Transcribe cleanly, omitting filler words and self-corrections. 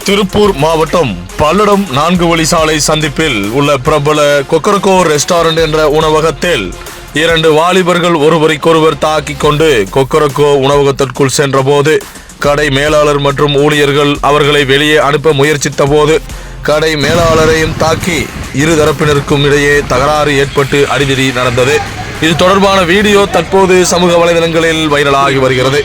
திருப்பூர் மாவட்டம் பல்லடம் 4 வழி சாலை சந்திப்பில் உள்ள பிரபல கொக்கரக்கோ ரெஸ்டாரண்ட் என்ற உணவகத்தில் 2 வாலிபர்கள் ஒருவருக்கொருவர் தாக்கிக் கொண்டு கொக்கரக்கோ உணவகத்திற்குள் சென்றபோது கடை மேலாளர் மற்றும் ஊழியர்கள் அவர்களை வெளியே அனுப்ப முயற்சித்த போது கடை மேலாளரையும் தாக்கி இரு தரப்பினருக்கும் இடையே தகராறு ஏற்பட்டு அடிதடி நடந்தது. இது தொடர்பான வீடியோ தற்போது சமூக வலைதளங்களில் வைரலாகி வருகிறது.